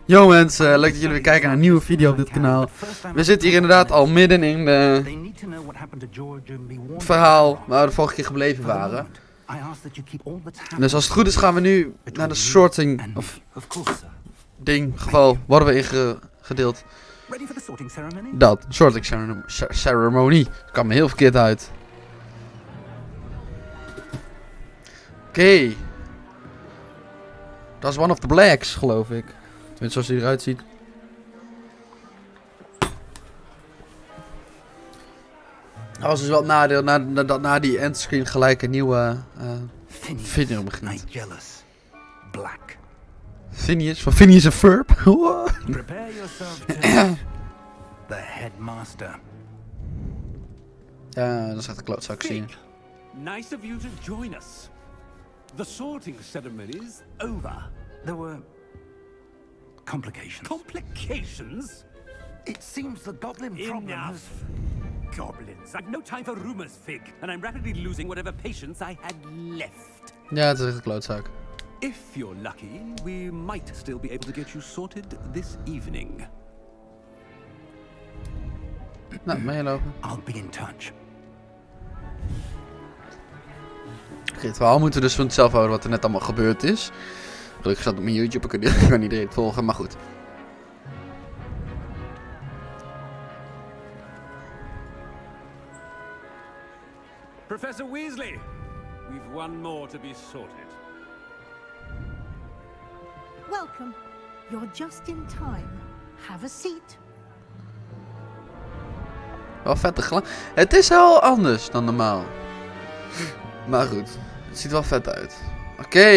Yo mensen, leuk dat jullie weer kijken naar een nieuwe video op dit kanaal. We zitten hier inderdaad al midden in het verhaal waar we de vorige keer gebleven waren. Dus als het goed is gaan we nu naar de sorting of geval worden we ingedeeld. Dat, sorting ceremony. Dat kan me heel verkeerd uit. Oké. Dat is one of the blacks, geloof ik. Tenminste, zoals hij eruit ziet. Dat was dus wel het nadeel dat na die endscreen gelijk een nieuwe video begint. Phineas? Van Phineas en Ferb? Prepare yourself to the headmaster. Ja, dat is echt een klootzak, zie je. Nice of you to join us. The sorting ceremony is over. There were complications. Complications? It seems the goblin problem has... Goblins. I've no time for rumors, Fig. And I'm rapidly losing whatever patience I had left. Ja, het is echt een klootzak. If you're lucky, we might still be able to get you sorted this evening. Nou, meelopen. I'll be in touch. Oké, het verhaal moeten we dus van hetzelfde houden wat er net allemaal gebeurd is. Gelukkig staat op mijn YouTube, ik kan iedereen het volgen, maar goed. Professor Weasley, we've one more to be sorted. Welcome. You're just in time. Have a seat. Wel vette geluid. Het is wel anders dan normaal. Maar goed, het ziet er wel vet uit. Oké,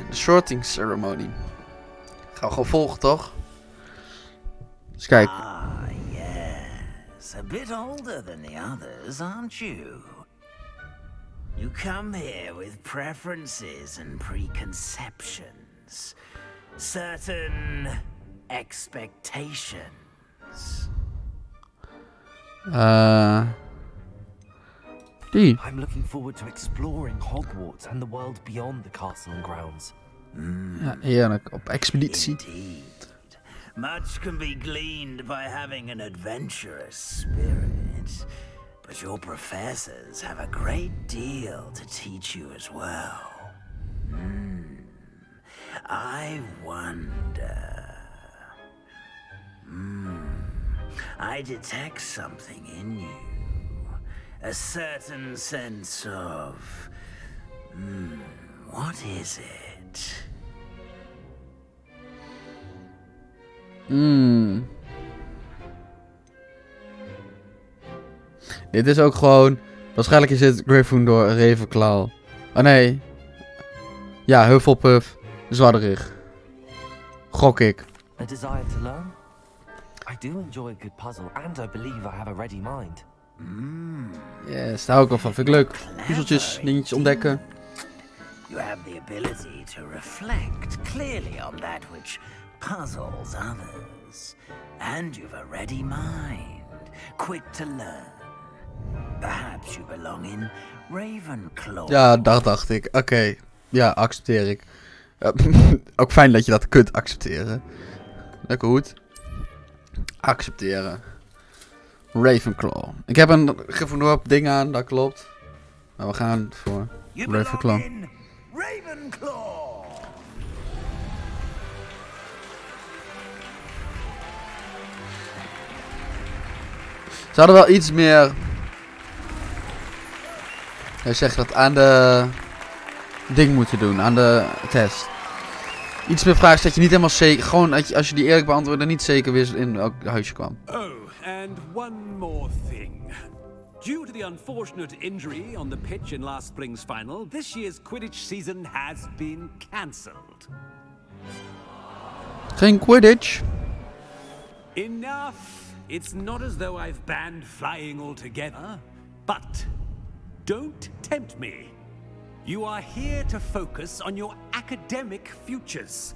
de sorting ceremony. Gaan we gewoon volgen, toch? Dus kijk. Ah, yes. A bit older than the others, aren't you? You come here with preferences and preconceptions. Certain expectations. Die. I'm looking forward to exploring Hogwarts and the world beyond the castle and grounds. Ja, heerlijk. Op expeditie. Indeed. Much can be gleaned by having an adventurous spirit. But your professors have a great deal to teach you as well. I wonder... I detect something in you. A certain sense of... what is it? Dit is ook gewoon... Waarschijnlijk is dit Gryffindor, Ravenclaw. Oh nee. Ja, Hufflepuff, Zwarterig. Gok ik. A desire to learn? I do enjoy a good puzzle and I believe I have a ready mind. Yes, daar hou ik wel van. Vind ik leuk. Puzzeltjes, dingetjes ontdekken. You have the ability to reflect clearly on that which puzzles others. And you've a ready mind, quick to learn. Perhaps you belong in Ravenclaw. Ja, dat dacht ik. Oké. Ja, accepteer ik. Ook fijn dat je dat kunt accepteren. Lekker goed. Accepteren. Ravenclaw. Ik heb een Gryffindor ding aan, dat klopt. Maar we gaan voor Ravenclaw. Ravenclaw. Ze hadden wel iets meer... Hij zegt dat aan de... ding moeten doen, aan de test. Iets meer vragen dat je niet helemaal zeker... Gewoon als je die eerlijk beantwoordde, niet zeker wist in welk huis je kwam. Oh, and one more thing. Due to the unfortunate injury on the pitch in last spring's final, this year's Quidditch season has been cancelled. Geen Quidditch. Enough. It's not as though I've banned flying altogether, but don't tempt me. You are here to focus on your academic futures.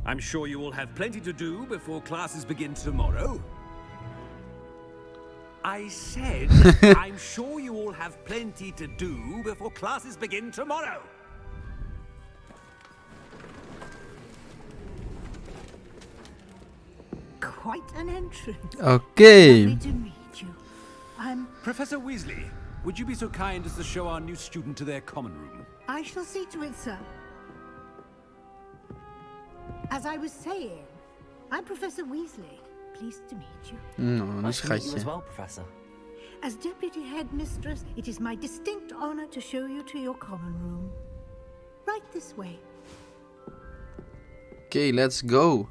I'm sure you will have plenty to do before classes begin tomorrow. I said, I'm sure you all have plenty to do before classes begin tomorrow. quite an entrance. Oké. Lovely to meet you. I'm... Professor Weasley, would you be so kind as to show our new student to their common room? I shall see to it, sir. As I was saying, I'm Professor Weasley. Pleased to meet you. Nou, een Nice to meet you as schatje. well, Professor. As Deputy Headmistress, it is my distinct honor to show you to your common room. Right this way. Oké, let's go.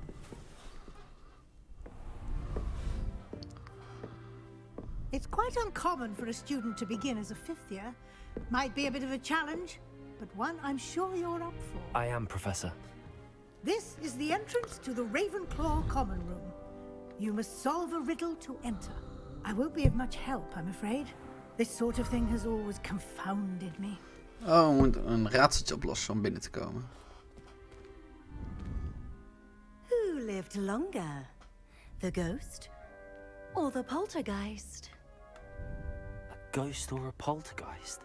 It's quite uncommon for a student to begin as a fifth year. Might be a bit of a challenge, but one I'm sure you're up for. I am, Professor. This is the entrance to the Ravenclaw common room. You must solve a riddle to enter. I won't be of much help, I'm afraid. This sort of thing has always confounded me. Oh, we moeten een raadseltje oplossen om binnen te komen. Who lived longer? The ghost or the poltergeist? A ghost or a poltergeist?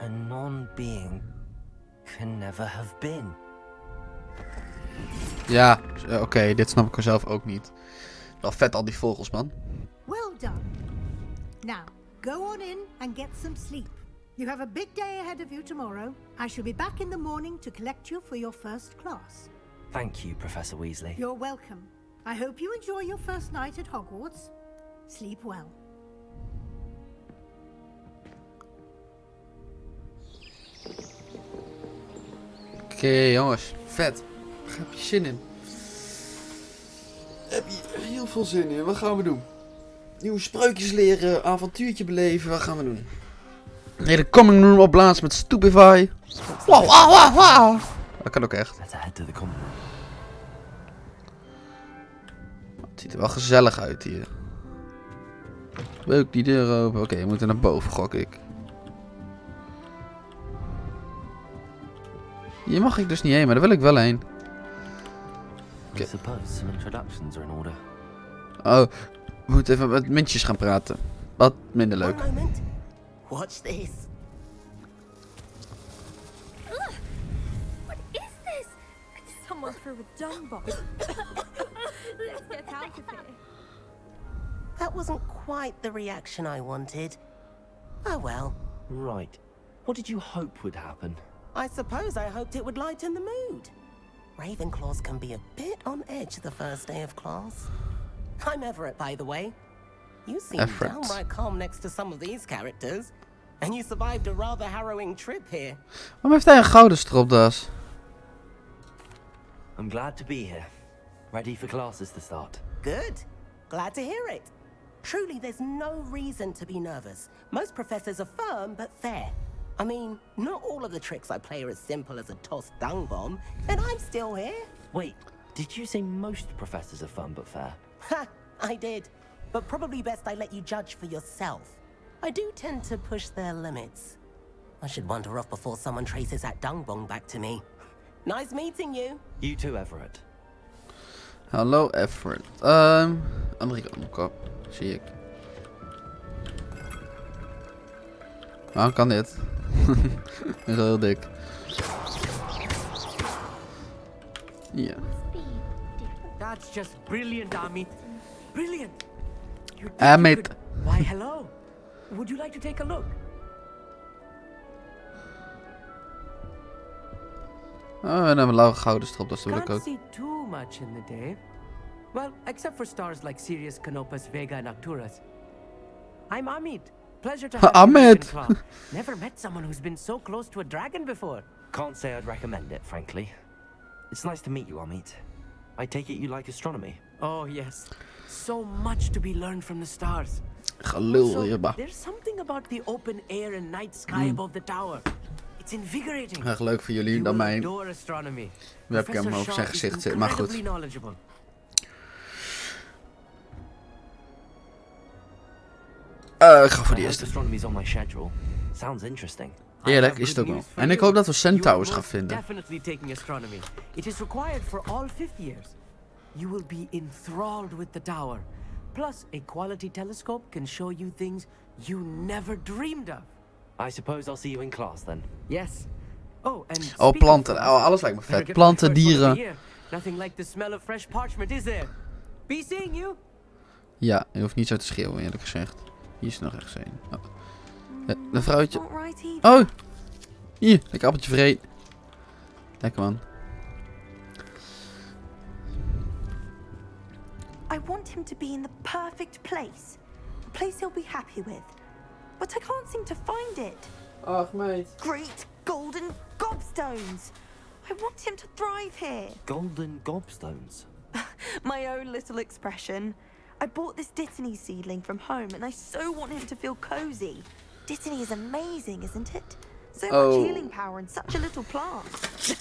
A non-being can never have been. Ja, oké, dit snap ik er zelf ook niet. Wel vet al die vogels, man. Well done. Now, go on in and get some sleep. You have a big day ahead of you tomorrow. I shall be back in the morning to collect you for your first class. Thank you, Professor Weasley. You're welcome. I hope you enjoy your first night at Hogwarts. Sleep well. Oké, jongens. Vet. Waar heb je zin in? Heb je heel veel zin in. Wat gaan we doen? Nieuwe spreukjes leren, avontuurtje beleven. Wat gaan we doen? Nee, de coming room opblazen met Stupefy. Wow, wow, wow, wow. Dat kan ook echt. Let's head to the common room. Het ziet er wel gezellig uit hier. Leuk, die deur open. Oké, we moeten naar boven, gok ik. Hier mag ik dus niet heen, maar daar wil ik wel heen. I suppose some introductions are in order. Oh, we moeten even met mintjes gaan praten. Wat minder leuk. One moment. Watch this. What is this? Someone threw a dung bomb. Let's get out of here. That wasn't quite the reaction I wanted. Oh well. Right. What did you hope would happen? I suppose I hoped it would lighten the mood. Ravenclaws can be a bit on edge the first day of class. I'm Everett, by the way. You seem Everett. downright calm next to some of these characters. And you survived a rather harrowing trip here. Waarom heeft hij een gouden stropdas? I'm glad to be here. Ready for classes to start. Good. Glad to hear it. Truly, there's no reason to be nervous. Most professors are firm but fair. I mean, not all of the tricks I play are as simple as a tossed dung bomb, and I'm still here. Wait, did you say most professors are fun but fair? Ha! I did. But probably best I let you judge for yourself. I do tend to push their limits. I should wander off before someone traces that dung bomb back to me. Nice meeting you. You too, Everett. Hallo, Everett. Andere kant op. Zie ik. Waarom kan dit? Dit is wel heel dik. Ja. That's just brilliant, Amit. Brilliant. Amit. Why, hello. Would you like to take a look? Oh, en een blauwe gouden strop, dat wil ik Can't ook. see too much in the day. Well, except for stars like Sirius, Canopus, Vega, and Arcturus. I'm Amit. Pleasure to have you back in class. Never met someone who's been so close to a dragon before. Can't say I'd recommend it, frankly. It's nice to meet you, Amit. I take it you like astronomy? Oh, yes. So much to be learned from the stars. Gelul Also, hierbij. there's something about the open air and night sky above the tower. It's invigorating. Erg leuk voor jullie You dan will mijn adore astronomy. webcam Professor over zijn Shaw is gezicht zit, maar goed. incredibly knowledgeable. Ik ga voor de I hope eerste. astronomy's on my schedule. Sounds interesting. Eerlijk is het ook wel. En ik hoop dat we centaurs gaan vinden. Definitely taking astronomy. It is required for all fifth years. You will be enthralled with the tower. Plus, a quality telescope can show you things you never dreamed of. I suppose I'll see you in class then. Yes. Oh, and Oh, speaking planten. of Oh, alles lijkt me better vet. get Planten, my first one of the dieren. year. Nothing like the smell of fresh parchment, is there? Be seeing you. Ja, je hoeft niet zo te schreeuwen, eerlijk gezegd. Hier is nog ergens een. Oh. Een vrouwtje. Oh! Hier, lekker appeltje vreten. Lekker man. I want him to be in the perfect place. A place he'll be happy with. But I can't seem to find it. Ach, meid. Great golden gobstones. I want him to thrive here. Golden gobstones. My own little expression. I bought this Dittany seedling from home and I so want him to feel cozy. Dittany is amazing, isn't it? So much healing power in such a little plant.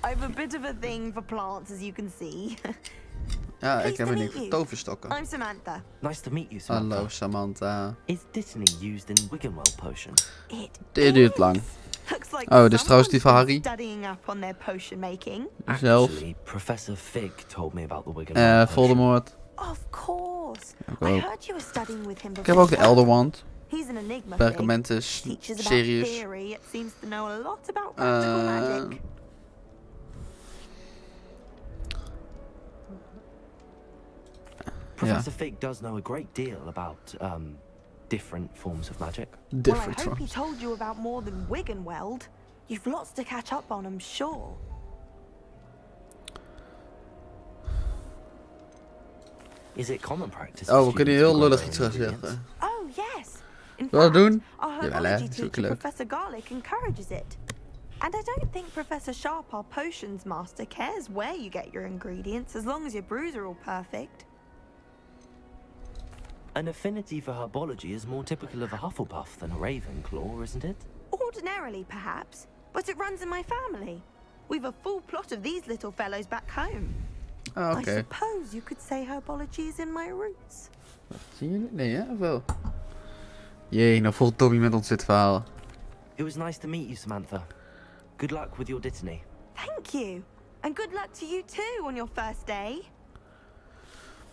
I've a bit of a thing for plants, as you can see. Ja, ik heb een ding voor toverstokken. I'm Samantha. Nice to meet you, Samantha. Hallo, Samantha. Is Dittany used in Wiggenweld potion? Dit duurt lang. Oh, dit is trouwens die van Harry. Zelf. Actually, Professor Fig told me about the Wiggenweld potion. Voldemort. Of course. I heard you were studying with him. Ik heb ook de Elder Wand. He's an enigma. Pergamentus. Sirius. It seems to know a lot about practical magic. Professor Fig does know a great deal about different forms of magic. Different well, I hope forms. he told you about more than Wiggenweld. You've lots to catch up on, I'm sure. Is it common practice? Oh, we kunnen heel lullig iets gaan zeggen. Oh, yes. In Wil je dat fact, doen? our Jawel, hè. herbology Dat is ook teacher, leuk. Professor Garlick, encourages it. And I don't think Professor Sharp, our potions master, cares where you get your ingredients, as long as your brews are all perfect. An affinity for herbology is more typical of a Hufflepuff than a Ravenclaw, isn't it? Ordinarily, perhaps, but it runs in my family. We've a full plot of these little fellows back home. Ah, I oké. suppose you could say herbology is in my roots. Zien jullie? Nee, hè? Of wel? Jee, nou volgt Tommy met ons dit verhaal. It was nice to meet you, Samantha. Good luck with your Dittany. Thank you. And good luck to you too on your first day.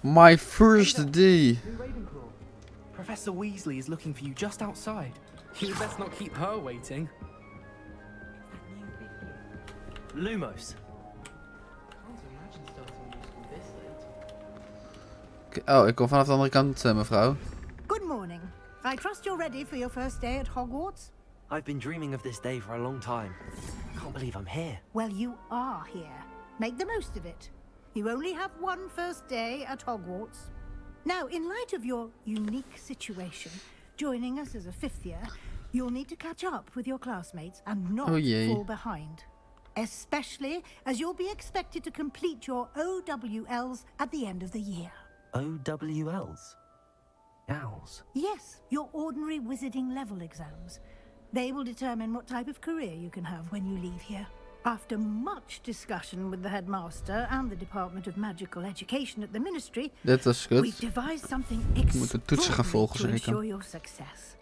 My first day. Ravenclaw. Professor Weasley is looking for you just outside. You best not keep her waiting. Lumos. Oh, ik kom vanaf de andere kant, mevrouw. Good morning. I trust you're ready for your first day at Hogwarts? I've been dreaming of this day for a long time. I can't believe I'm here. Well, you are here. Make the most of it. You only have one first day at Hogwarts. Now, in light of your unique situation, joining us as a fifth year, you'll need to catch up with your classmates and not fall behind. Especially as you'll be expected to complete your OWLs at the end of the year. OWLs? Owls? Yes, your ordinary wizarding level exams. They will determine what type of career you can have when you leave here. After much discussion with the headmaster and the Department of Magical Education at the Ministry, Dit is goed. we've devised something We moeten toetsen gaan volgen, extraordinary to zeker. ensure your success.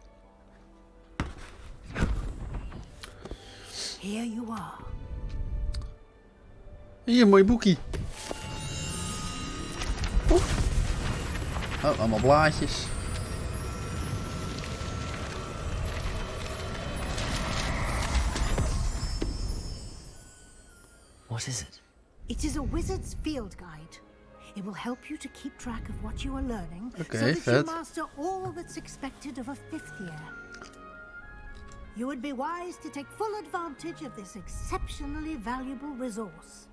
Here you are. Hier, mooi boekie. Oh, allemaal blaadjes. What is it? It is a wizard's field guide. It will help you to keep track of what you are learning, Okay, so that vet. you master all that's expected of a fifth year. You would be wise to take full advantage of this exceptionally valuable resource.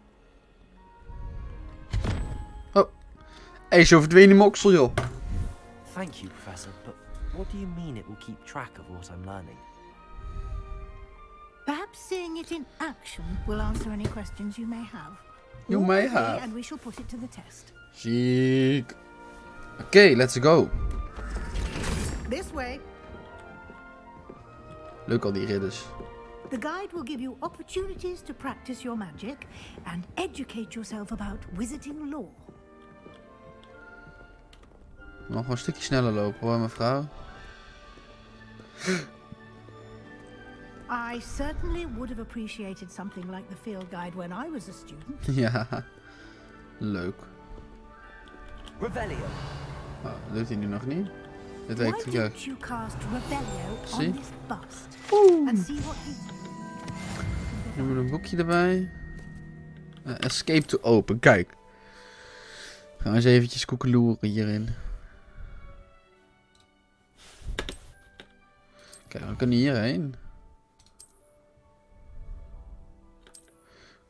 Oh. Hé, zo verdween die moksel, joh. Thank you, Professor, but what do you mean it will keep track of what I'm learning? Perhaps seeing it in action will answer any questions you may have. You Walk may with me have. And we shall put it to the test. Ziek. Oké, let's go. This way. Leuk al die ridders. The guide will give you opportunities to practice your magic and educate yourself about wizarding lore. Nog gewoon een stukje sneller lopen hoor, mevrouw. I certainly would have appreciated something like the field guide when I was a student. Ja. Leuk. Revelio. Oh, dat doet hij nu nog niet. Dit Why werkt ja. don't you cast Revelio Zie? on this bust and see what you... Nu hebben we een boekje erbij. Escape to open. Kijk. Gaan we eens eventjes koekeloeren hierin. Kijk, we kunnen hierheen.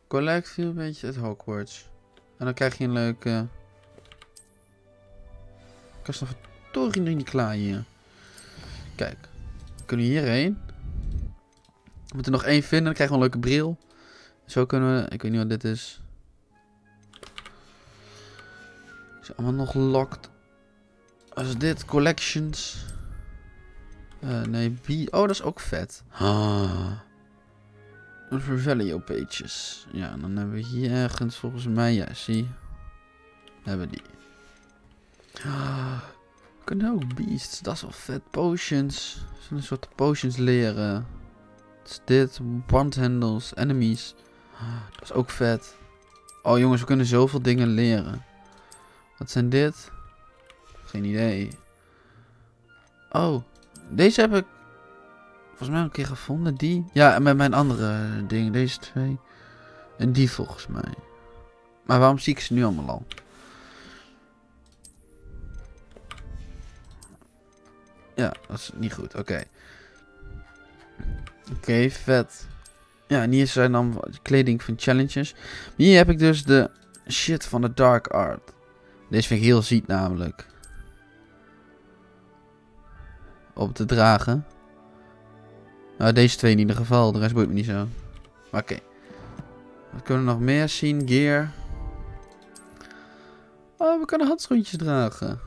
Collect veel beetje het hogwarts. En dan krijg je een leuke... Kast nog toch nog niet klaar hier. Kijk. We kunnen hierheen. We moeten nog 1 vinden. Dan krijgen we een leuke bril. Zo kunnen we... Ik weet niet wat dit is. Is allemaal nog locked. Wat is dit? Collections. Nee, B. Oh, dat is ook vet. Revelio pages. Ja, en dan hebben we hier ergens volgens mij... Ja, zie. Hebben we die. We kunnen ook beasts. Dat is wel vet. Potions. We zullen een soort potions leren. Wat is dit? Wand handles. Enemies. Dat is ook vet. Oh jongens, we kunnen zoveel dingen leren. Wat zijn dit? Geen idee. Oh, deze heb ik volgens mij een keer gevonden. Die. Ja, en met mijn andere dingen. Deze 2. En die volgens mij. Maar waarom zie ik ze nu allemaal al? Ja, dat is niet goed. Oké. Oké, vet. Ja, en hier zijn dan kleding van challenges. Hier heb ik dus de shit van de dark art. Deze vind ik heel ziek namelijk. Op te dragen. Nou, deze 2 in ieder geval. De rest boeit me niet zo. Maar oké. Wat kunnen we nog meer zien? Gear. Oh, we kunnen handschoentjes dragen.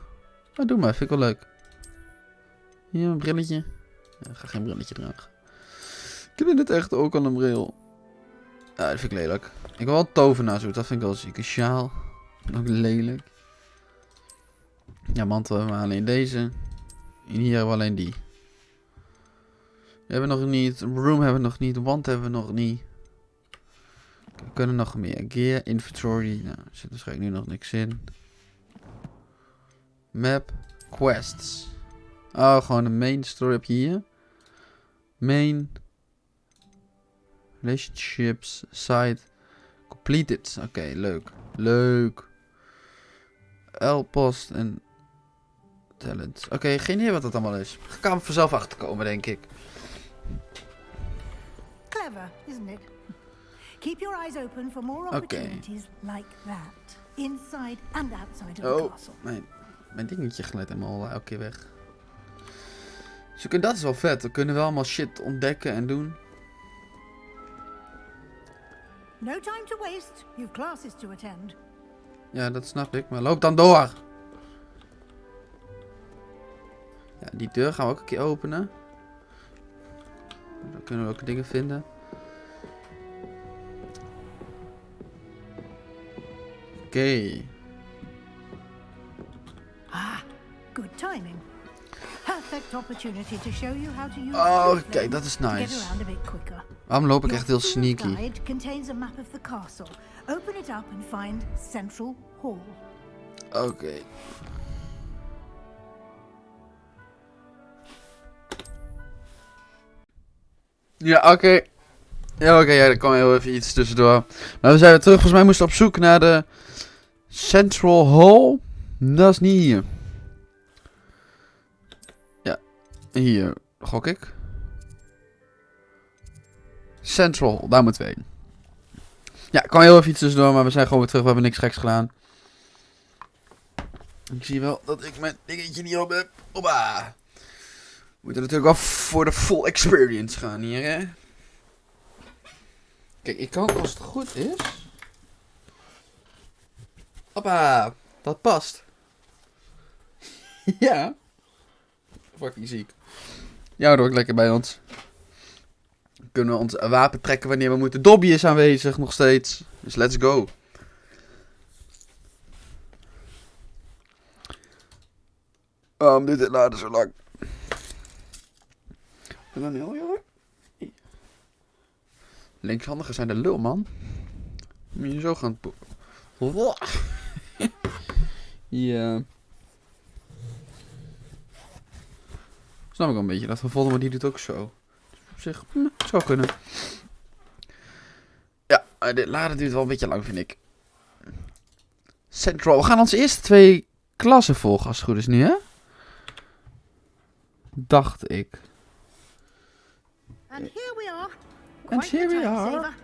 Oh, doe maar. Vind ik wel leuk. Hier, een brilletje. Ja, ik ga geen brilletje dragen. Ik heb in het echt ook al een bril. Ja, dat vind ik lelijk. Ik wil wel een tovenaarshoed. Dat vind ik wel ziek. Een sjaal. Ook lelijk. Ja, mantel hebben we alleen deze. En hier hebben we alleen die. We hebben nog niet. Room hebben we nog niet. Wand hebben we nog niet. We kunnen nog meer. Gear, inventory. Nou, er zit waarschijnlijk nu nog niks in. Map, quests. Oh, gewoon de main story heb je hier. Main. Relationships, site. Completed. Oké, leuk. Leuk. L-post en talent. Oké, geen idee wat dat allemaal is. Ik kan er vanzelf achterkomen, denk ik. Clever, isn't it? Keep your eyes open for more opportunities like that. Inside and outside of the castle. Mijn dingetje glijdt helemaal elke keer weg. Dus dat is wel vet. We kunnen wel allemaal shit ontdekken en doen. No time to waste. You've classes to attend. Ja, dat snap ik. Maar loop dan door. Ja, die deur gaan we ook een keer openen. Dan kunnen we ook dingen vinden. Oké. Ah, good timing. Perfect opportunity to show you how to use. Oh, kijk, dat is nice. Waarom loop ik echt heel sneaky? Your guide contains a map of the castle. Open it up and find Central Hall. Oké. Ja, oké. Ja, oké, ja, er kwam heel even iets tussendoor. Maar we zijn weer terug. Volgens mij moesten we op zoek naar de Central Hall. Dat is niet hier. Ja, hier gok ik. Central Hall, daar moeten we heen. Ja, er kwam heel even iets tussendoor, maar we zijn gewoon weer terug. We hebben niks geks gedaan. Ik zie wel dat ik mijn dingetje niet op heb. Hoppa. We moeten natuurlijk wel voor de full experience gaan hier, hè. Kijk, ik kan als het goed is. Hoppa, dat past. Ja. Fucking ziek. Ja, dat ook lekker bij ons. Kunnen we ons wapen trekken wanneer we moeten. Dobby is aanwezig nog steeds. Dus let's go. Waarom duurt dit laden zo lang? Is dat heel jongen? Linkshandigen zijn de lul, man. Moet je zo gaan ja. Snap ik wel een beetje. Dat van Voldemort die doet ook zo. Dus op zich zou kunnen. Ja, Dit laden duurt wel een beetje lang, vind ik. Central. We gaan onze eerste 2 klassen volgen, als het goed is nu, hè? Dacht ik. And here we are. And Quite here the we time are. saver.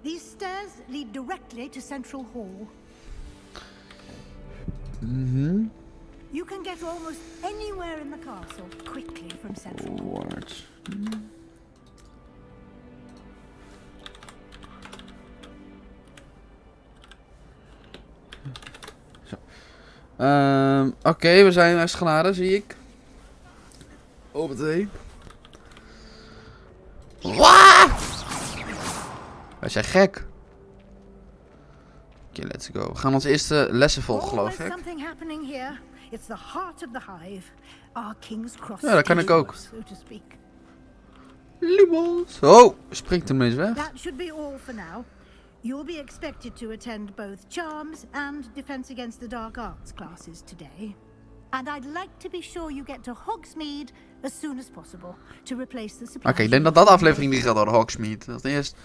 These stairs lead directly to Central Hall. You can get almost anywhere in the castle quickly from Central Hall. Hogwarts. Zo. Oké, we zijn naar Schenade, zie ik. Op het heen. Wij zijn gek. Oké, let's go. We gaan onze eerste lessen volgen, geloof ik. Something happening here. It's the heart of the hive. Our King's Cross. Ja, dat kan ik ook. So to speak. Liebels. Oh, springt hem eens weg. That should be all for now. You'll be expected to attend both charms and defense against the dark arts classes today. And I'd like to be sure you get to Hogsmeade as soon as possible to replace the supply. Oké, ik denk dat dat aflevering niet gaat door Hogsmeade. Dat is eerst.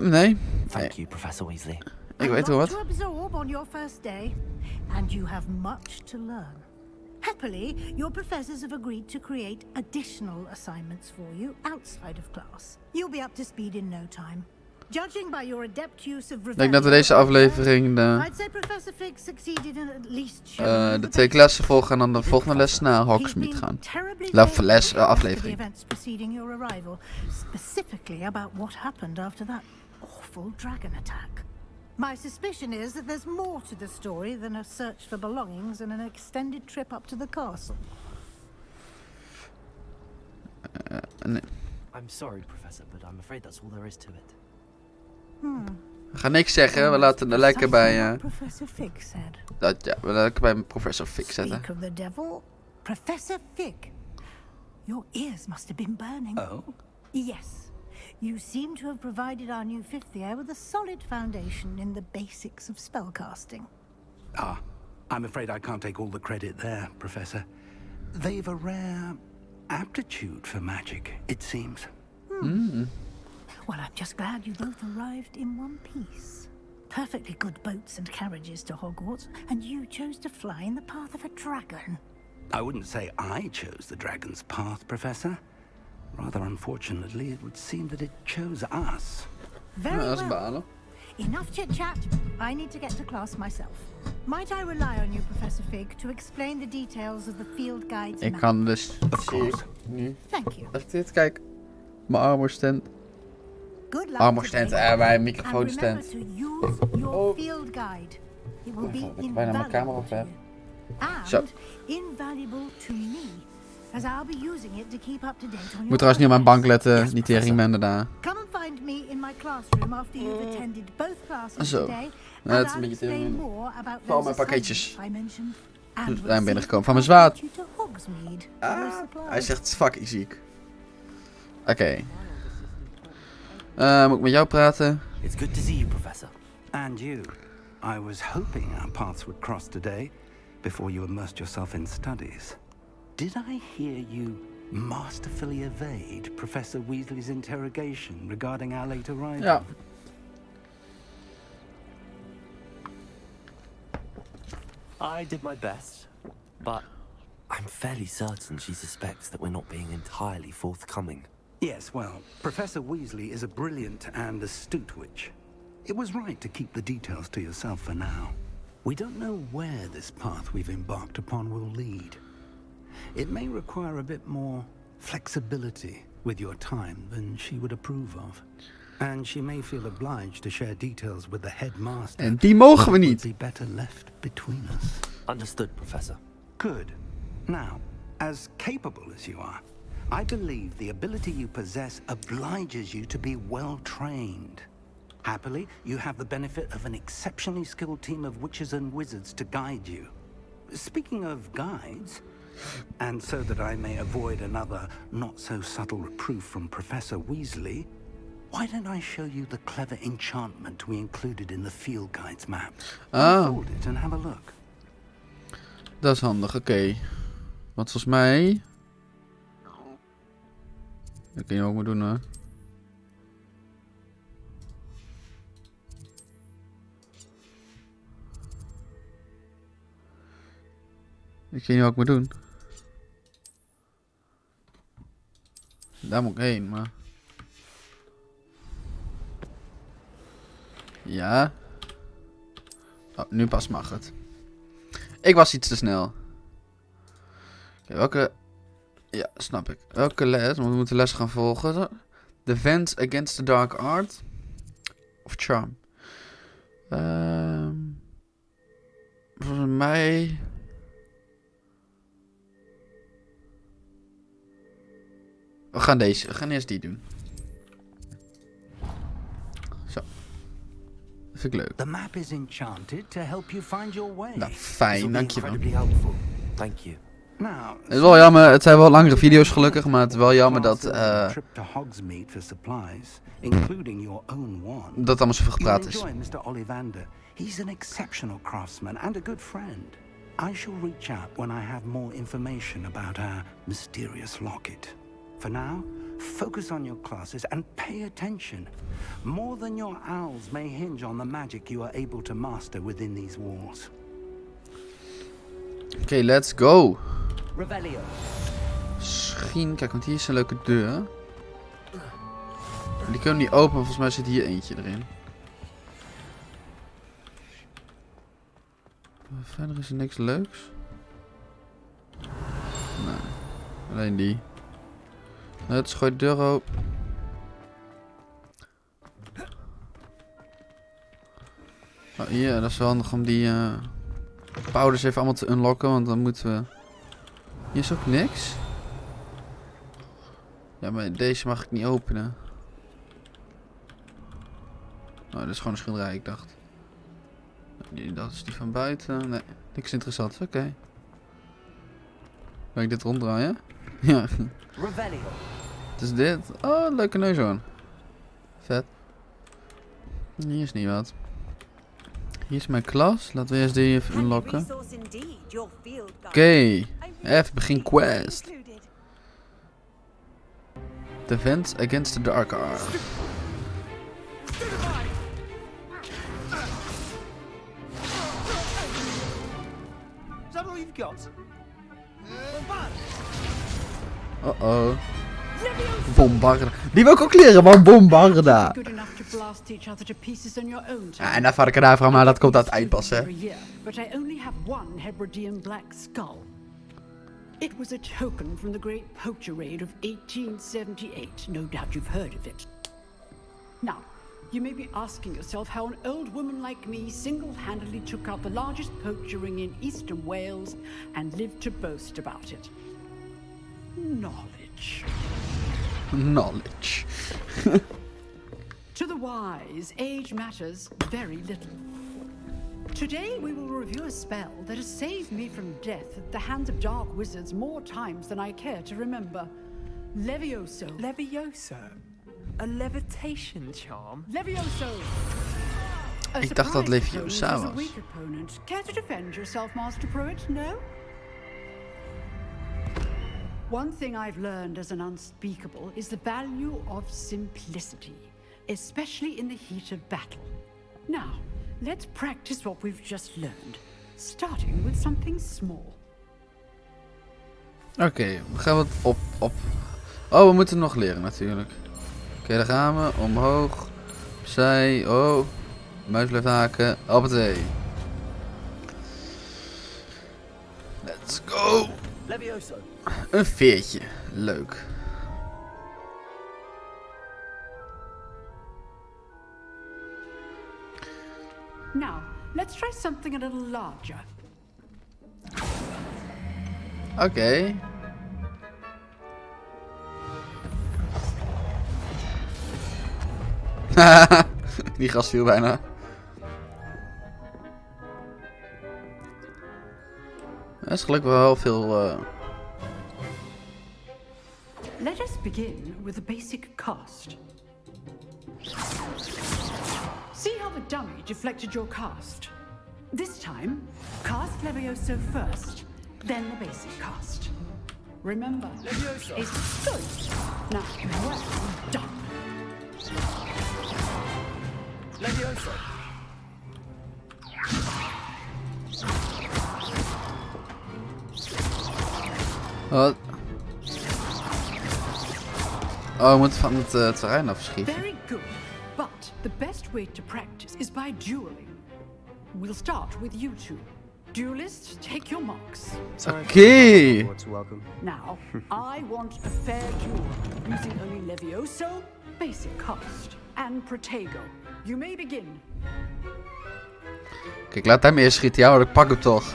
Nee. Thank you, Professor Weasley. Ik weet wel wat. To absorb on your first day, and you have much to learn. Happily, your professors have agreed to create additional assignments for you outside of class. You'll be up to speed in no time. Judging by your adept use of Ik denk dat we deze aflevering I'd say Professor Fig succeeded in at least de 2 klassen volgen en dan de volgende les naar Hogsmeade gaan. Aflevering. Events preceding your arrival, specifically about what happened after that awful dragon attack. My suspicion is that there's more to the story than a search for belongings and an extended trip up to the castle. Nee. I'm sorry, Professor, but I'm afraid that's all there is to it. We gaan niks zeggen, we laten het lekker bij... Professor Fig said. Dat, ja, we lekker bij Professor Fig zetten. Speak of the devil, Professor Fig. Your ears must have been burning. Oh? Yes. You seem to have provided our new 5th year with a solid foundation in the basics of spellcasting. Ah, I'm afraid I can't take all the credit there, Professor. They've a rare aptitude for magic, it seems. Well, I'm just glad you both arrived in one piece. Perfectly good boats and carriages to Hogwarts, and you chose to fly in the path of a dragon. I wouldn't say I chose the dragon's path, Professor. Rather unfortunately, it would seem that it chose us. Very Ja, dat is well. balen. Enough chit-chat. I need to get to class myself. Might I rely on you, Professor Fig, to explain the details of the field guide's Ik map? kan dus... Of course. Nu. Thank you. Even dit, kijk. Mijn armorstand. Good luck Armorstand, today. mijn And microfoonstand. remember to use your field guide. It will be ik bijna mijn camera invaluable op to heb. you. And Zo. invaluable to me, as I'll be using it to keep up to date on your Ik moet trouwens niet op mijn bank progress. letten, niet tegen Rimende daar. Come and find me in my classroom after you've attended both classes Zo. today. Ja, dat And is een I'll beetje explain te- more about Vooral those mijn pakketjes. assignments I mentioned. And Dus we'll zijn see binnengekomen van how mijn zwaard. to get you to Hogsmeade for those supplies. Hij zegt fucking ziek. Oké. Moet ik met jou praten? It's good to see you, Professor. And you. I was hoping our paths would cross today before you immersed yourself in studies. Did I hear you masterfully evade Professor Weasley's interrogation regarding our late arrival? Ja. I did my best, but I'm fairly certain she suspects that we're not being entirely forthcoming. Yes, well, Professor Weasley is a brilliant and astute witch. It was right to keep the details to yourself for now. We don't know where this path we've embarked upon will lead. It may require a bit more flexibility with your time than she would approve of. And she may feel obliged to share details with the headmaster. En die mogen we It niet. would be better left between us. Understood, Professor. Good. Now, as capable as you are, I believe the ability you possess obliges you to be well trained. Happily, you have the benefit of an exceptionally skilled team of witches and wizards to guide you. Speaking of guides, and so that I may avoid another not-so-subtle reproof from Professor Weasley, why don't I show you the clever enchantment we included in the field guide's map? Unfold it and have a look. Dat is handig, oké. Want volgens mij... Dat kun je ook maar doen, hoor. Ik weet niet wat ik moet doen. Daar moet ik heen, maar... Ja. Oh, nu pas mag het. Ik was iets te snel. Oké, welke... Ja, snap ik. Welke les? Want we moeten les gaan volgen. Defense against the dark art. Of charm. Volgens mij... We gaan eerst die doen. Zo. Dat vind ik leuk. The map is enchanted to help you find your way. Nou, fijn, dankjewel. Thank you. Now, Het is wel jammer, het zijn wel langere video's gelukkig, maar het is wel jammer dat trip to Hogsmeade for supplies, including your own one. dat allemaal zoveel gepraat is. You'll enjoy Mr. Ollivander. He's an exceptional craftsman and a good friend. I shall reach out when I have more information about our mysterious locket. For now, focus on your classes and pay attention. More than your owls may hinge on the magic you are able to master within these walls. Oké, let's go. Revelio. Misschien, kijk, want hier is een leuke deur. Die kunnen we niet openen, volgens mij zit hier eentje erin. Verder is er niks leuks. Nee, alleen die. Het gooi de deur open. Oh, hier, dat is wel handig om die powders even allemaal te unlocken, want dan moeten we... Hier is ook niks. Ja, maar deze mag ik niet openen. Oh, dat is gewoon een schilderij, ik dacht. Dat is die van buiten. Nee, niks interessants. Oké. Kan ik dit ronddraaien? Ja. Het is dit. Oh, leuke neushoorn. Vet. Hier is niet wat. Hier is mijn klas. Laten we eerst die even unlocken. Oké. Even begin quest. Defense against the dark art. Uh-oh. Bombarda. Die wil ik ook leren, man. Bombarda. Ja, en Avaracadabra, maar dat komt aan het eind pas, hè. It was a token from the great poacher raid of 1878. No doubt you've heard of it. Now, you may be asking yourself how an old woman like me single-handedly took out the largest poacher ring in eastern Wales and lived to boast about it. Knowledge. Knowledge. To the wise, age matters very little. Today we will review a spell that has saved me from death at the hands of dark wizards more times than I care to remember. Levioso. Levioso? A levitation charm? Levioso! Ik dacht dat Leviosa was. Weak opponent. Care to defend yourself, Master Pruitt? No? One thing I've learned as an unspeakable is the value of simplicity, especially in the heat of battle. Now, let's practice what we've just learned, starting with something small. Oké, we gaan wat op. Oh, we moeten nog leren natuurlijk. Oké, daar gaan we. Omhoog. Opzij. Oh. Muis blijft haken. Hoppatee. Let's go. Levioso. Een veertje. Leuk. Now, let's try something a little larger. Oké. Die gast viel bijna. Dat is gelukkig wel veel... Let us begin with a basic cast. See how the dummy deflected your cast? This time, cast Levioso first, then the basic cast. Remember, Levioso is good. Now, well done. Levioso. Wat? Oh, we moeten van het terrein afschieten. Very good. But the best way to practice is by dueling. We'll start with you two. Duelists, take your marks. Oké. Now, I want a fair duel using only Levioso, basic cast, and Protego. You may begin. Kijk, laat hem eerst schieten. Ja, maar ik pak hem toch.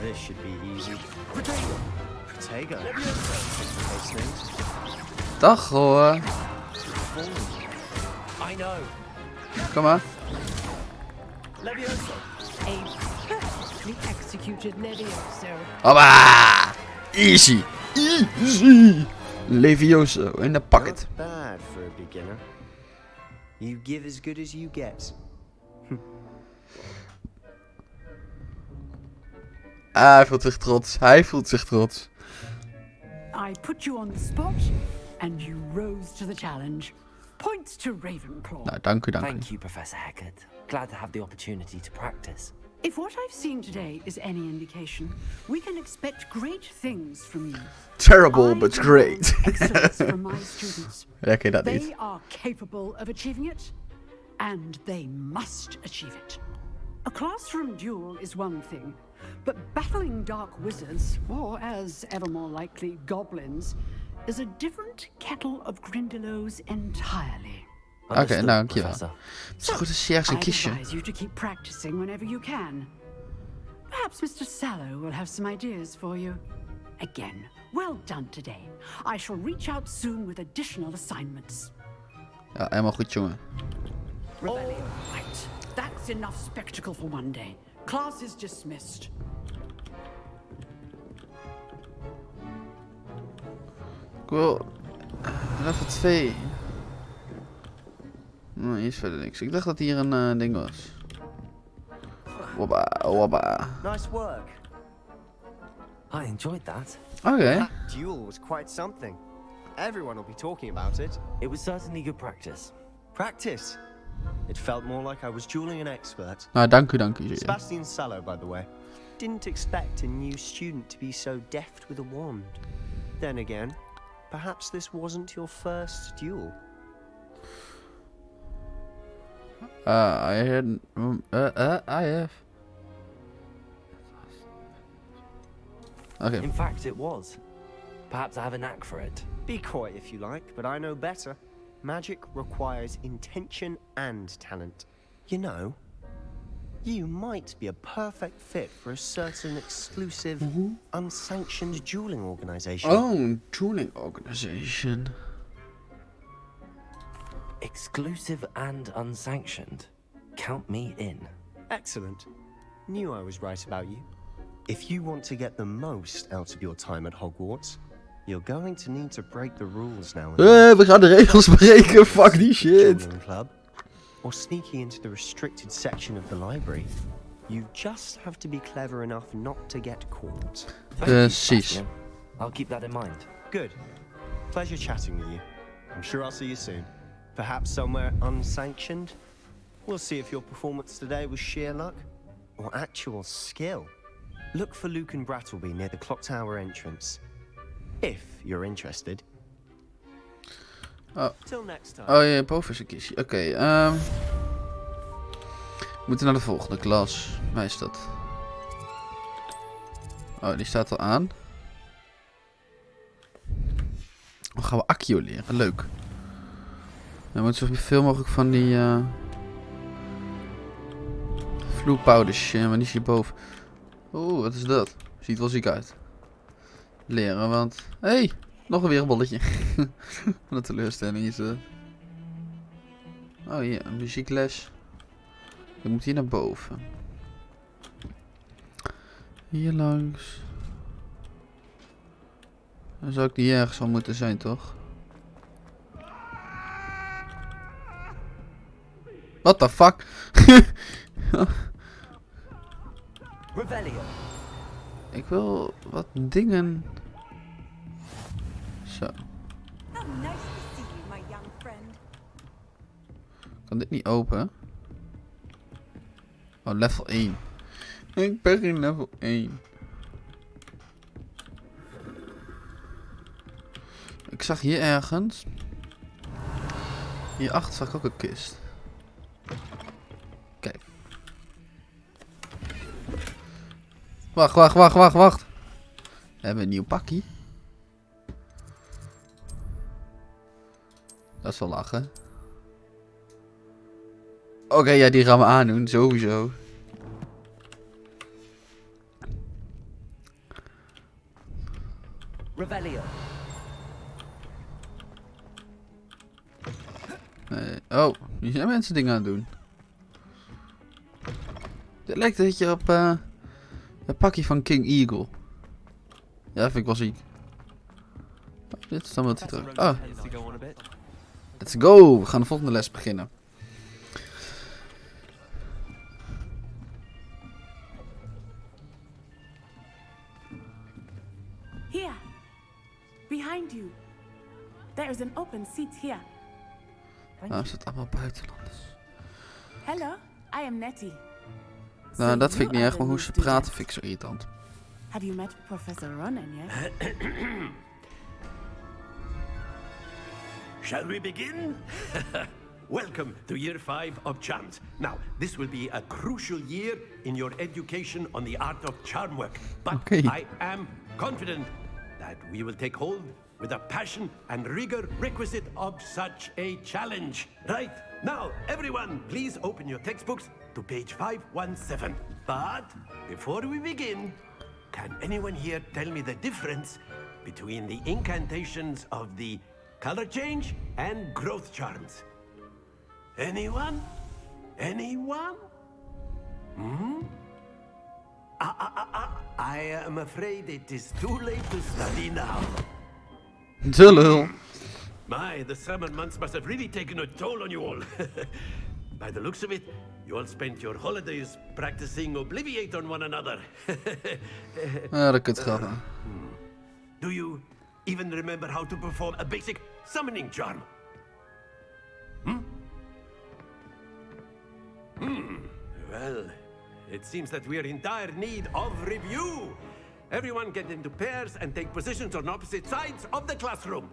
This should be easy. Protego. Dag hoor. I know. Kom maar. Levioso. A perfectly executed Levioso. Hoppa! Easy. Easy. Levioso in de pocket. Not bad for a beginner. You give as good as you get. Hij voelt zich trots. Hij voelt zich trots. I put you on the spot, and you rose to the challenge. Points to Ravenclaw. Nou, dank u, dank u. Thank you, Professor Haggard. Glad to have the opportunity to practice. If what I've seen today is any indication, we can expect great things from you. Terrible, but great. Excellence from my students. Ja, oké, dat They niet. are capable of achieving it, and they must achieve it. A classroom duel is one thing, but battling dark wizards, or as ever more likely, goblins, is a different kettle of Grindylows entirely. Oké, nou, dankjewel. Het is goed als je ergens een I kistje. advise you to keep practicing whenever you can. Perhaps Mr. Sallow will have some ideas for you. Again, well done today. I shall reach out soon with additional assignments. Ja, helemaal goed, jongen. Rebellion. Right. That's enough spectacle for one day. Class is dismissed. Ik wil... level 2. Nou, hier is verder niks. Ik dacht dat hier een ding was. Wobba, wobba. Nice work. I enjoyed that. Oké. That duel was quite something. Everyone will be talking about it. It was certainly good practice. Practice. It felt more like I was dueling an expert. Nou, dank u, dank u. Sebastian Sallow, by the way. Didn't expect a new student to be so deft with a wand. Then again, perhaps this wasn't your first duel. I have. Okay. In fact, it was. Perhaps I have a knack for it. Be coy if you like, but I know better. Magic requires intention and talent. You know, you might be a perfect fit for a certain exclusive, unsanctioned dueling organization. Oh, dueling organization. Exclusive and unsanctioned. Count me in. Excellent. Knew I was right about you. If you want to get the most out of your time at Hogwarts, you're going to need to break the rules now and then. We gaan de regels breken. Fuck die shit. Dueling club, or sneaking into the restricted section of the library. You just have to be clever enough not to get caught. Precies. I'll keep that in mind. Good. Pleasure chatting with you. I'm sure I'll see you soon. Perhaps somewhere unsanctioned. We'll see if your performance today was sheer luck or actual skill. Look for Luke and Brattleby near the clock tower entrance. If you're interested. Oh. Till next time. Oh ja, boven is een kistje. Oké, we moeten naar de volgende klas. Waar is dat? Oh, die staat al aan. Dan gaan we Accio leren. Leuk. We moeten zoveel mogelijk van die vloerpowders, maar die is hierboven. Oeh, wat is dat? Ziet wel ziek uit. Leren, want... Hey, nog een wereldbolletje. Wat een teleurstelling is dat. Oh hier, een muziekles. Ik moet hier naar boven. Hier langs. Dan zou ik die ergens al moeten zijn, toch? What the fuck? Rebellion. Ik wil wat dingen. Zo. How nice to see you, my young friend. Kan dit niet open? Oh, level 1. Ik ben in level 1. Ik zag hier ergens. Hierachter zag ik ook een kist. Kijk. Wacht. We hebben een nieuw pakkie. Dat is wel lachen. Oké, ja, die gaan we aandoen, sowieso. Revelio. Nee. Oh, nu zijn mensen dingen aan het doen. Dit lijkt een beetje op het pakje van King Eagle. Ja, vind ik wel ziek. Oh, dit is dan wat hij terug. Oh. Let's go! We gaan de volgende les beginnen. Here, behind you. There is an open seat here. Nou, is het allemaal buitenlanders. Hello, I am Nettie. Nou, dat vind ik niet erg, maar hoe ze praten vind ik zo irritant. Have you met Professor Ronan yet? Shall we begin? Welcome to year 5 of charms. Now, this will be a crucial year in your education on the art of charm work. But I am confident that we will take hold with the passion and rigor requisite of such a challenge. Right, now, everyone, please open your textbooks to page 517. But before we begin, can anyone here tell me the difference between the incantations of the color change and growth charms? Anyone? Anyone? I am afraid it is too late to study now. De lul. My, the summer months must have really taken a toll on you all. By the looks of it, you all spent your holidays practicing Obliviate on one another. Ja, dat kunt grappen. Do you even remember how to perform a basic summoning charm? Well, it seems that we are in dire need of review. Everyone get into pairs and take positions on opposite sides of the classroom.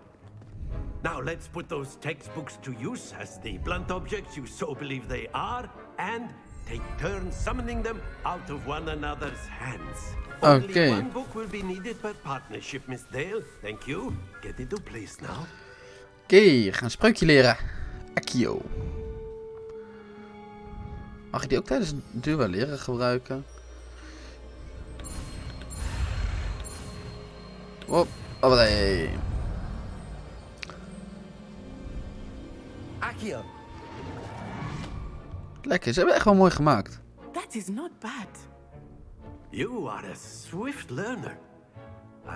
Now let's put those textbooks to use as the blunt objects you so believe they are, and take turns summoning them out of one another's hands. Only one book will be needed per partnership, Miss Dale. Thank you. Get into place now. Oké, we gaan een spreukje leren. Accio. Mag je die ook tijdens het duel leren gebruiken? Oh, nee. Accio. Lekker, ze hebben echt wel mooi gemaakt. That is not bad. You are a swift learner.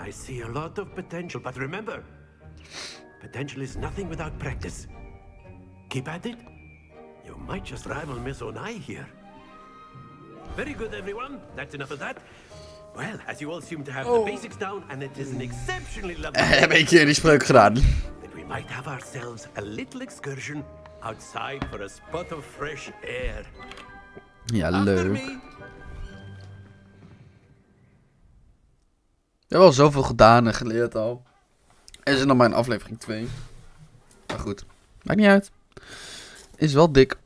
I see a lot of potential, but remember, potential is nothing without practice. Keep at it. You might just rival Miss Onai here. Very good, everyone. That's enough of that. Well, as you all seem to have the basics down, and it is an exceptionally lovely Heb ik hier die spreuk gedaan. that we might have ourselves a little excursion outside for a spot of fresh air. Ja, After leuk. me. We hebben al zoveel gedaan en geleerd al. En is nog maar in aflevering 2. Maar goed, maakt niet uit. Is wel dik.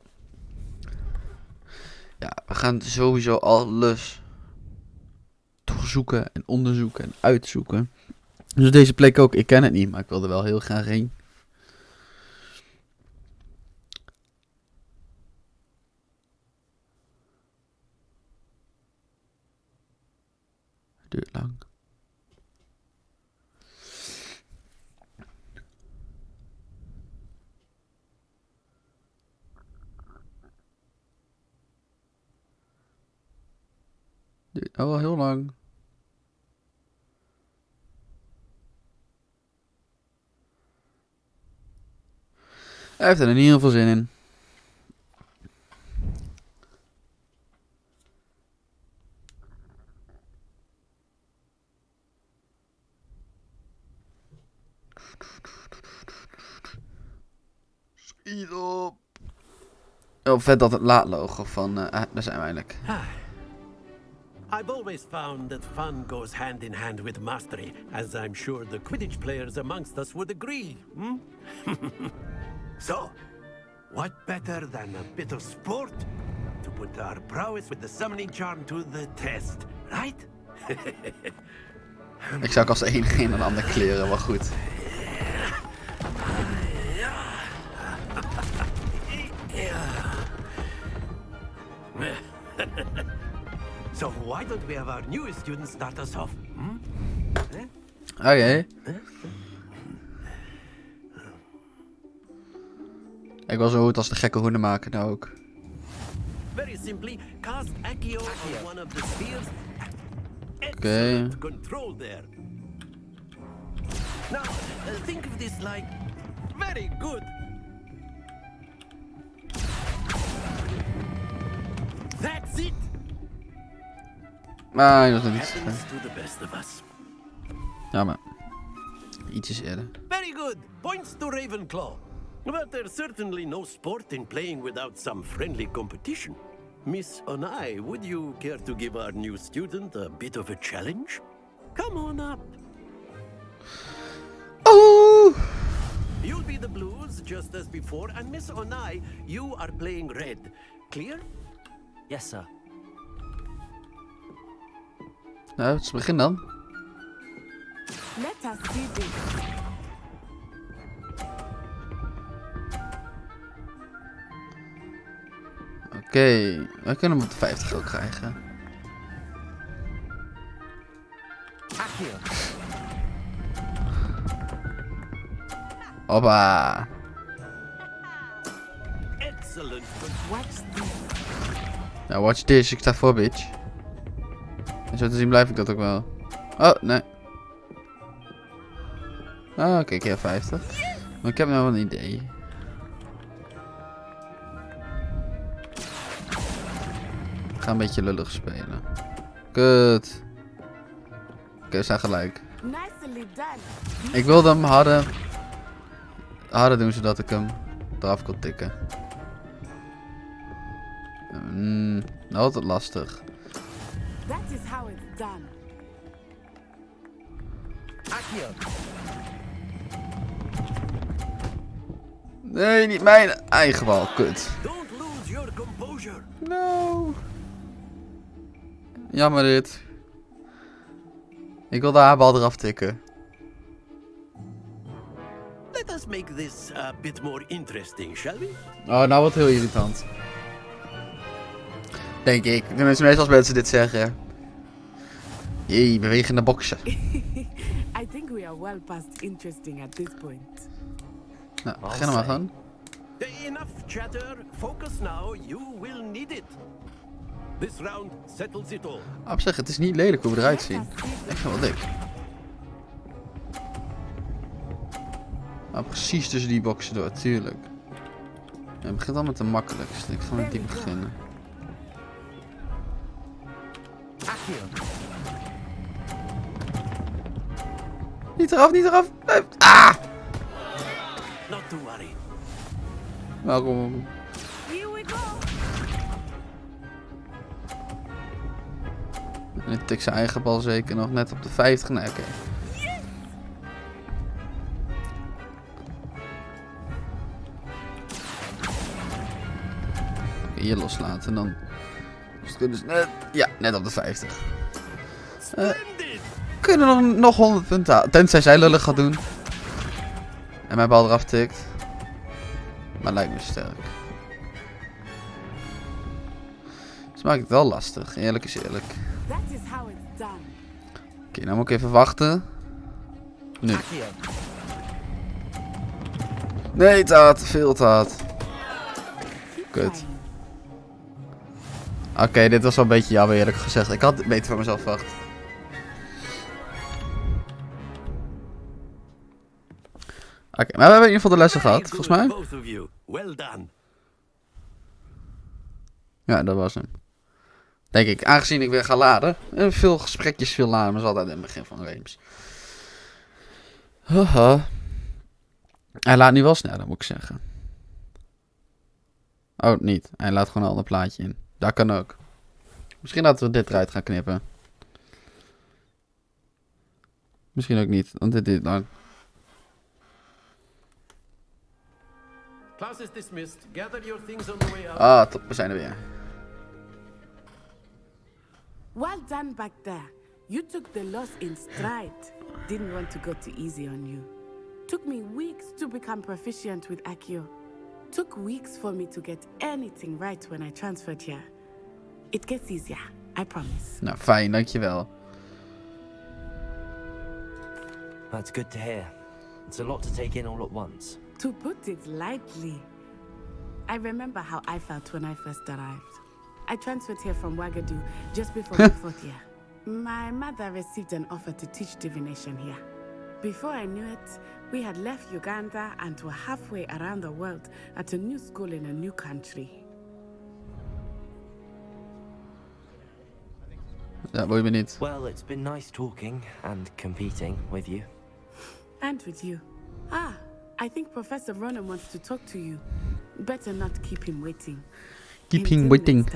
Ja, we gaan sowieso alles doorzoeken en onderzoeken en uitzoeken. Dus deze plek ook. Ik ken het niet, maar ik wil er wel heel graag heen. Duurt lang. Duurt al wel heel lang. Hij heeft er in ieder geval zin in. Schiet op. Oh, vet dat het laadlogo van... daar zijn we eigenlijk. I've always found that fun goes hand in hand with mastery, as I'm sure the Quidditch players amongst us would agree. So, what better than a bit of sport to put our prowess with the summoning charm to the test, right? Ik zou ook als enige in een ander kleren, maar goed. So why don't we have our newest student start us off? Oké. Ik was zo goed als de gekke hoenen maken nou ook. Very simply, cast Accio on one of the spheres. Oké. Control there. Now, think of this like very good. That's it. Maar dat is niet. Happens to the best of us. Ja, maar ietsjes eerder. Very good. Points to Ravenclaw. But there's certainly no sport in playing without some friendly competition. Miss Onai, would you care to give our new student a bit of a challenge? Come on up. Oh! You'll be the blues just as before, and Miss Onai, you are playing red. Clear? Yes, sir. Nou, het is begin dan. Let us do this. Oké, wij kunnen hem op de 50 ook krijgen. Hoppa. Excellent. Watch this. Nou, watch this. Ik sta voor, bitch. En zo te zien blijf ik dat ook wel. Oh, nee. Oh, oké, keer 50. Maar ik heb nou wel een idee. Ik ga een beetje lullig spelen. Kut. Oké, we zijn gelijk. Nicely done. Ik wilde hem harder doen zodat ik hem eraf kon tikken. Altijd lastig. That is how it's done. Nee, niet mijn eigen bal. Kut. Don't lose your composure. No. Jammer dit. Ik wilde haar bal eraf tikken. Let us make this a bit more interesting, shall we? Oh, nou wordt heel irritant. Denk ik. Tenminste, meestal als mensen dit zeggen. Jee, bewegende boksen. I think we are well past interesting at this point. Nou, begin maar gewoon. Enough chatter. Focus now. You will need it. This round settles it all. Op zich, het is niet lelijk hoe we eruit zien. Ik vind het wel dik. Nou, precies tussen die boksen door, tuurlijk. Ja, het begint al met de makkelijkste. Ik ga met die beginnen. Niet eraf, niet eraf. Ah! Not to worry. Waarom? Here we go. En ik tik zijn eigen bal zeker nog net op de 50. Nee, oké. Hier loslaten en dan. Dus net, ja, net op de 50. Kunnen nog 100 punten halen. Tenzij zij lullig gaat doen. En mijn bal eraf tikt. Maar lijkt me sterk. Dus maakt het wel lastig. Eerlijk is eerlijk. Oké, nou moet ik even wachten. Nu. Nee, taat. Veel taat. Kut. Oké, dit was wel een beetje jammer eerlijk gezegd. Ik had het beter van mezelf verwacht. Oké, maar we hebben in ieder geval de lessen gehad, volgens mij. Ja, dat was hem. Denk ik, aangezien ik weer ga laden. En veel gesprekjes, veel laden, maar is altijd in het begin van games. Haha. Hij laat nu wel sneller, moet ik zeggen. Oh, niet. Hij laat gewoon een ander plaatje in. Dat kan ook. Misschien laten we dit eruit gaan knippen. Misschien ook niet, want dit duurt lang. Class is dismissed. Gather your things on the way out. Ah, top, we zijn er weer. Well done back there. You took the loss in stride. Didn't want to go too easy on you. Took me weeks to become proficient with Accio. Took weeks for me to get anything right when I transferred here. It gets easier, I promise. Nou, fijn, dankjewel. That's good to hear. It's a lot to take in all at once. To put it lightly, I remember how I felt when I first arrived. I transferred here from Wagadu just before my 4th year. My mother received an offer to teach divination here. Before I knew it, we had left Uganda and were halfway around the world at a new school in a new country. Ja, word je niet. Well, it's been nice talking and competing with you. And with you. Ah, I think Professor Ronan wants to talk to you. Better not keep him waiting. Keep him waiting.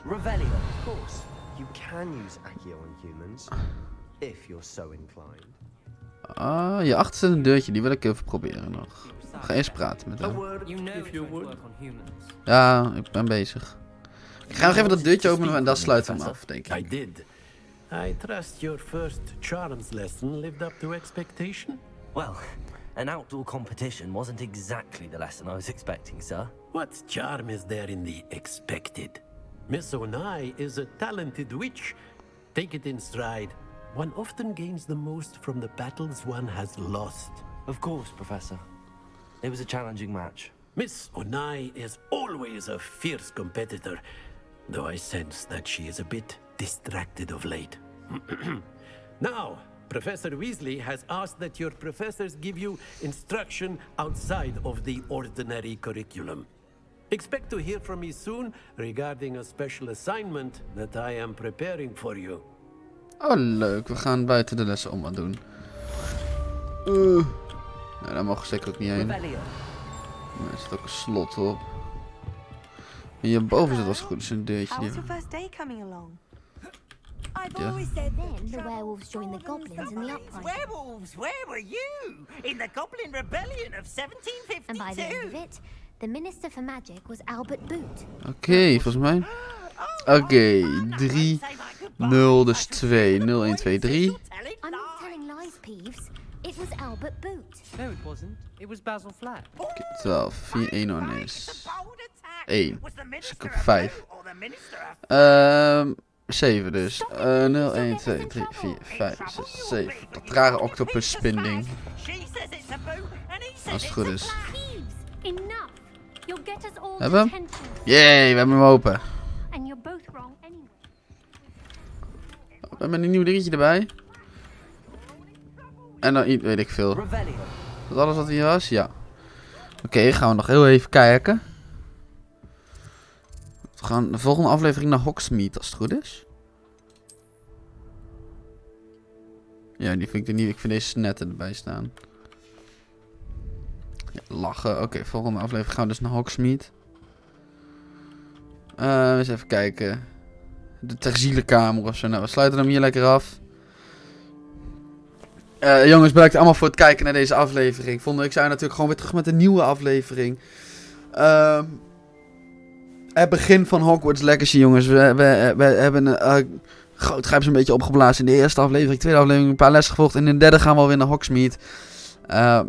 Revelio, of course. You can use Accio on humans, if you're so inclined. Ah, hier achter zit een deurtje, die wil ik even proberen nog. Ik ga eerst praten met hem. Ja, ik ben bezig. Ik ga nog even dat deurtje openen en dan sluiten we hem af, denk ik. I did. I trust your first charms lesson lived up to expectation? Well, an outdoor competition wasn't exactly the lesson I was expecting, sir. What charm is there in the expected? Miss Onai is a talented witch. Take it in stride. One often gains the most from the battles one has lost. Of course, Professor. It was a challenging match. Miss Onai is always a fierce competitor, though I sense that she is a bit distracted of late. Now, Professor Weasley has asked that your professors give you instruction outside of the ordinary curriculum. Expect to hear from me soon regarding a special assignment that I am preparing for you. Oh, leuk. We gaan buiten de lessen om wat doen. Nou, daar mogen we zeker ook niet heen. Er zit ook een slot op. En hierboven zit als het goed is een deurtje. How's your first day coming along? I've always said then the werewolves joined the goblins in the uprising. Werewolves? Where were you? In the Goblin Rebellion of 1752. And by the end of it, the Minister for Magic was Albert Boot. Oké, volgens mij. Oké, 3, 0, dus 2, 0, 1, 2, 3. I'm not telling lies, Peeves. It was Albert Boot. No, it wasn't. It was Basil Flat. Oké, 12, 4, 1 on is 1. Dus ik heb 5. 7 dus. 0, 1, 2, 3, 4, 5, 6, 7. Dat rare octopus spin ding. Als het goed is. Hebben we hem? Yay, we hebben hem open. We hebben een nieuw dingetje erbij. En dan weet ik veel. Is dat alles wat hier was? Ja. Oké, gaan we nog heel even kijken. We gaan de volgende aflevering naar Hogsmeade, als het goed is. Ja, die vind ik er niet. Ik vind deze snetten erbij staan. Ja, lachen. Oké, volgende aflevering gaan we dus naar Hogsmeade. Eens even kijken. De Terzielenkamer of zo. Nou, we sluiten hem hier lekker af. Jongens, bedankt allemaal voor het kijken naar deze aflevering. Volgende week zijn we natuurlijk gewoon weer terug met een nieuwe aflevering. Het begin van Hogwarts Legacy, jongens. We hebben een groot grijp een beetje opgeblazen in de eerste aflevering. Tweede aflevering een paar lessen gevolgd. En in de derde gaan we alweer naar Hogsmeade.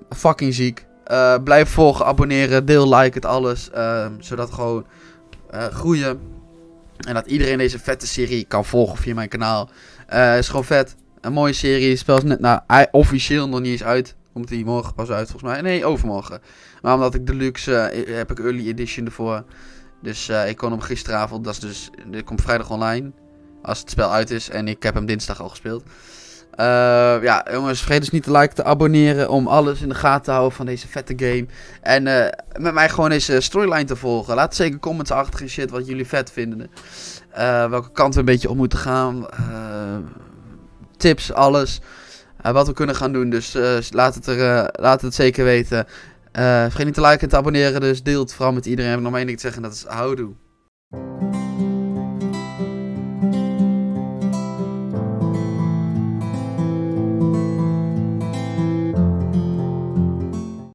Fucking ziek. Blijf volgen, abonneren, deel, like het alles. Zodat we gewoon groeien. En dat iedereen deze vette serie kan volgen via mijn kanaal. Is gewoon vet. Een mooie serie. Spel is net officieel nog niet eens uit. Komt die morgen pas uit volgens mij. Nee, overmorgen. Maar omdat ik deluxe heb ik early edition ervoor. Dus ik kon hem gisteravond. Dat is dus. Dit komt vrijdag online. Als het spel uit is. En ik heb hem dinsdag al gespeeld. Ja, jongens, vergeet dus niet te liken, te abonneren. Om alles in de gaten te houden van deze vette game. En met mij gewoon deze storyline te volgen. Laat zeker comments achter en shit wat jullie vet vinden. Welke kant we een beetje op moeten gaan. Tips, alles. Wat we kunnen gaan doen. Dus laat het zeker weten. Vergeet niet te liken en te abonneren. Dus deel het vooral met iedereen. Ik heb nog maar één ding te zeggen. Dat is houdoe.